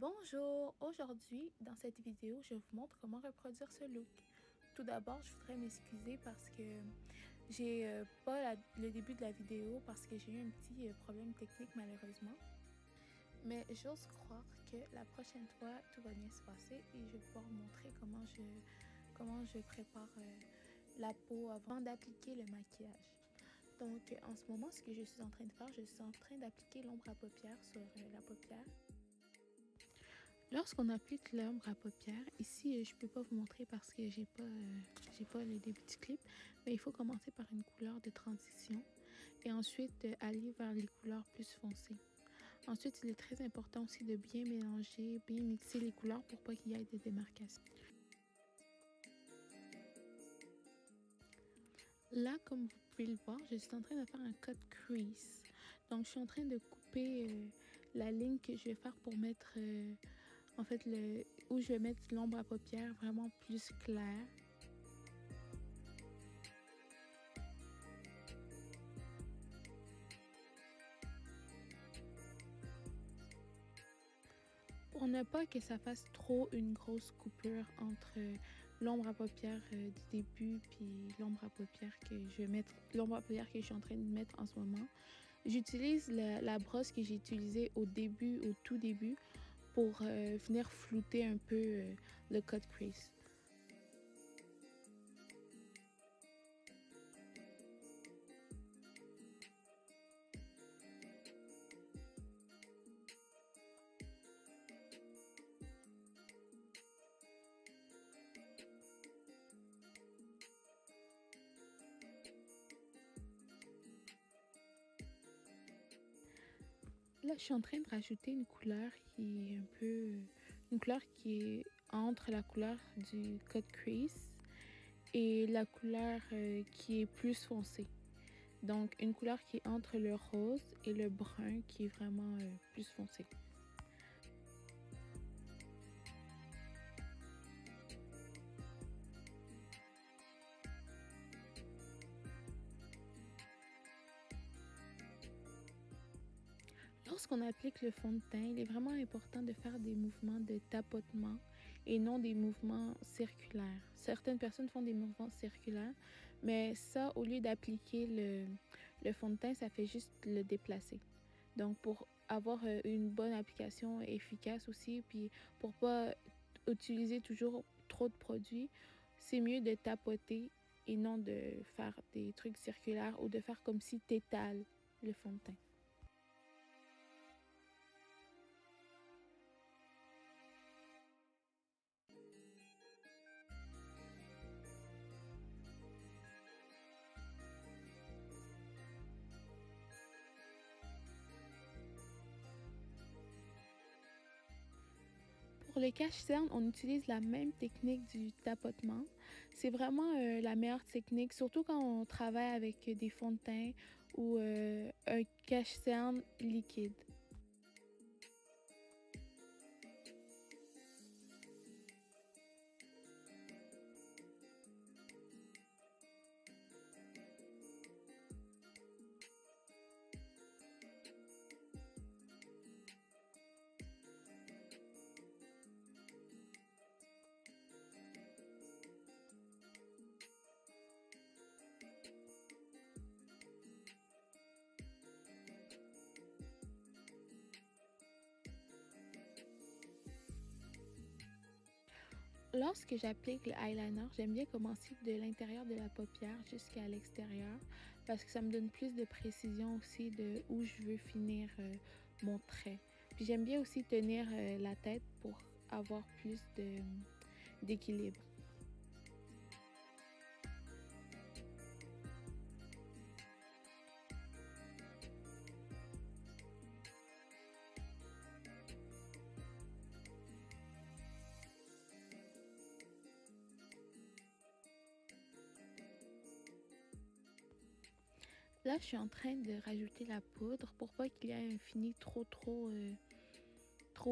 Bonjour! Aujourd'hui, dans cette vidéo, je vous montre comment reproduire ce look. Tout d'abord, je voudrais m'excuser parce que j'ai pas le début de la vidéo parce que j'ai eu un petit problème technique malheureusement. Mais j'ose croire que la prochaine fois, tout va bien se passer et je vais pouvoir vous montrer comment je prépare la peau avant d'appliquer le maquillage. Donc, en ce moment, ce que je suis en train de faire, je suis en train d'appliquer l'ombre à paupières sur la paupière. Lorsqu'on applique l'ombre à paupières, ici je peux pas vous montrer parce que j'ai pas le début du clip, mais il faut commencer par une couleur de transition et ensuite aller vers les couleurs plus foncées. Ensuite, il est très important aussi de bien mélanger, bien mixer les couleurs pour pas qu'il y ait de démarcation. Là, comme vous pouvez le voir, je suis en train de faire un cut crease. Donc, je suis en train de couper la ligne que je vais faire pour mettre en fait, où je vais mettre l'ombre à paupières vraiment plus claire. Pour ne pas que ça fasse trop une grosse coupure entre l'ombre à paupières du début puis l'ombre à paupières que je vais mettre, l'ombre à paupières que je suis en train de mettre en ce moment, j'utilise la brosse que j'ai utilisée au tout début pour venir flouter un peu le cut crease. Là, je suis en train de rajouter une couleur qui est une couleur qui est entre la couleur du cut crease et la couleur qui est plus foncée. Donc, une couleur qui est entre le rose et le brun qui est vraiment plus foncé. Lorsqu'on applique le fond de teint, il est vraiment important de faire des mouvements de tapotement et non des mouvements circulaires. Certaines personnes font des mouvements circulaires, mais ça, au lieu d'appliquer le fond de teint, ça fait juste le déplacer. Donc, pour avoir une bonne application efficace aussi, puis pour pas utiliser toujours trop de produits, c'est mieux de tapoter et non de faire des trucs circulaires ou de faire comme si tu étales le fond de teint. Pour le cache-cerne, on utilise la même technique du tapotement. C'est vraiment la meilleure technique, surtout quand on travaille avec des fonds de teint ou un cache-cerne liquide. Lorsque j'applique le eyeliner, j'aime bien commencer de l'intérieur de la paupière jusqu'à l'extérieur parce que ça me donne plus de précision aussi de où je veux finir mon trait. Puis j'aime bien aussi tenir la tête pour avoir plus d'équilibre. Là, je suis en train de rajouter la poudre pour pas qu'il y ait un fini trop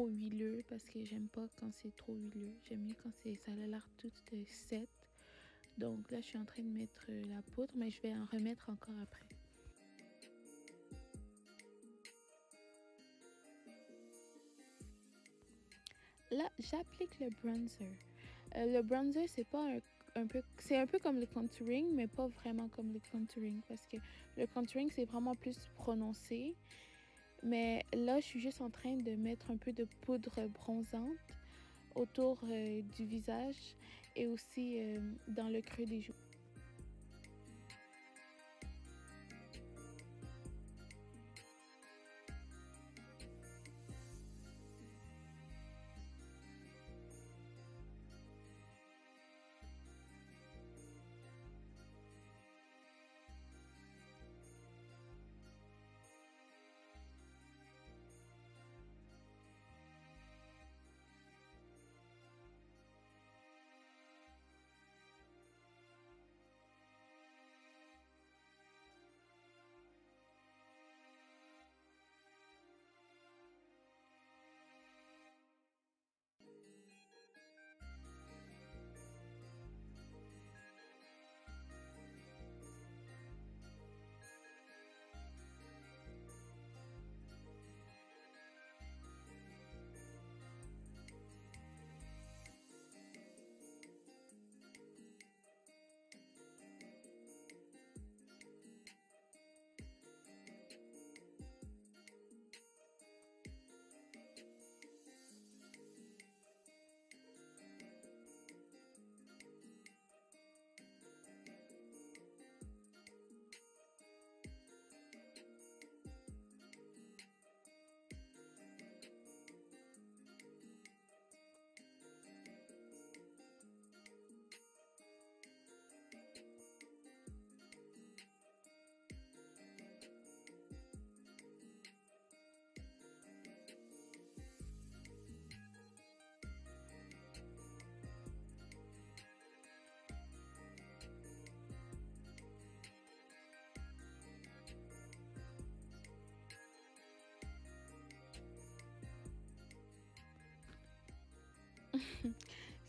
huileux parce que j'aime pas quand c'est trop huileux. J'aime mieux quand ça a l'air tout sec. Donc là, je suis en train de mettre la poudre, mais je vais en remettre encore après. là, j'applique le bronzer. Le bronzer, c'est un peu comme le contouring, mais pas vraiment comme le contouring parce que le contouring, c'est vraiment plus prononcé. Mais là, je suis juste en train de mettre un peu de poudre bronzante autour du visage et aussi dans le creux des joues.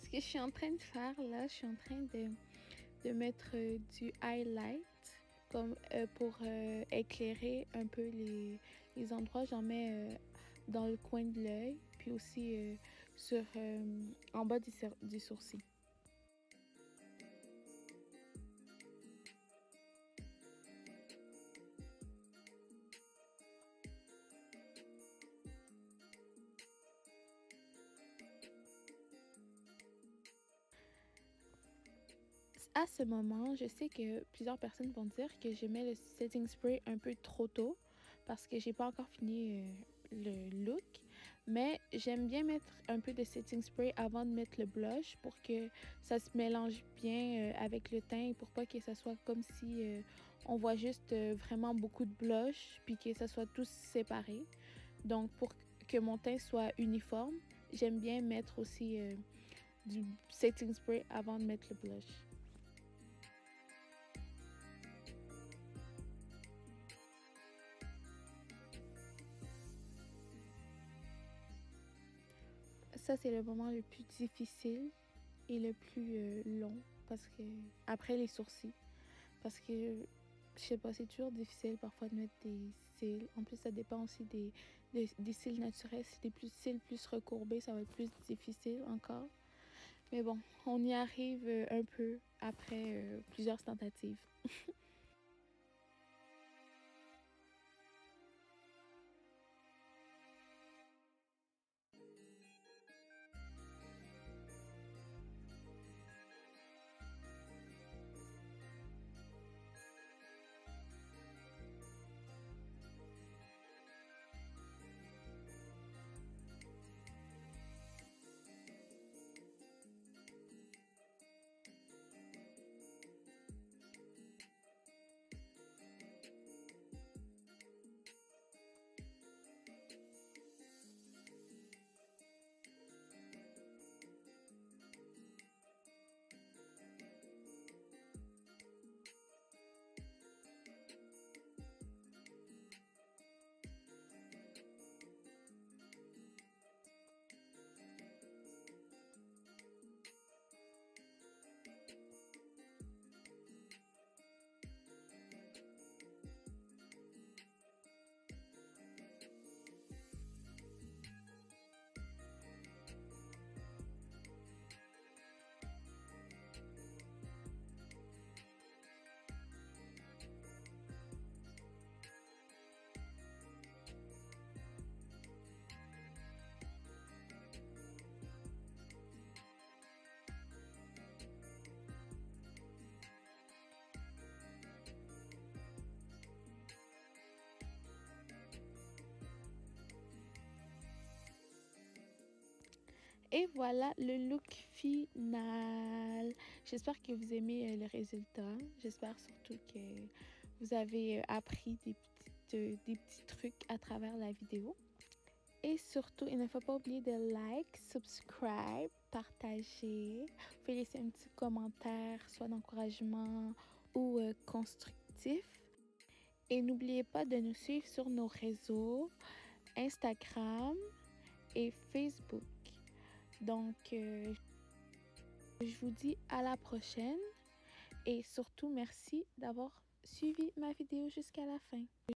Ce que je suis en train de faire là, je suis en train de mettre du highlight comme pour éclairer un peu les endroits. J'en mets dans le coin de l'œil, puis aussi en bas du sourcil. À ce moment, je sais que plusieurs personnes vont dire que je mets le setting spray un peu trop tôt parce que j'ai pas encore fini le look. Mais j'aime bien mettre un peu de setting spray avant de mettre le blush pour que ça se mélange bien avec le teint et pour pas que ça soit comme si on voit juste vraiment beaucoup de blush puis que ça soit tous séparés. Donc pour que mon teint soit uniforme, j'aime bien mettre aussi du setting spray avant de mettre le blush. Ça, c'est le moment le plus difficile et le plus long parce que après les sourcils. Parce que je sais pas, c'est toujours difficile parfois de mettre des cils. En plus, ça dépend aussi des cils naturels. Si des cils plus recourbés, ça va être plus difficile encore. Mais bon, on y arrive un peu après plusieurs tentatives. Et voilà le look final. J'espère que vous aimez le résultat. J'espère surtout que vous avez appris des petits trucs à travers la vidéo. Et surtout, il ne faut pas oublier de like, subscribe, partager. Vous pouvez laisser un petit commentaire, soit d'encouragement ou constructif. Et n'oubliez pas de nous suivre sur nos réseaux Instagram et Facebook. Donc, je vous dis à la prochaine et surtout merci d'avoir suivi ma vidéo jusqu'à la fin.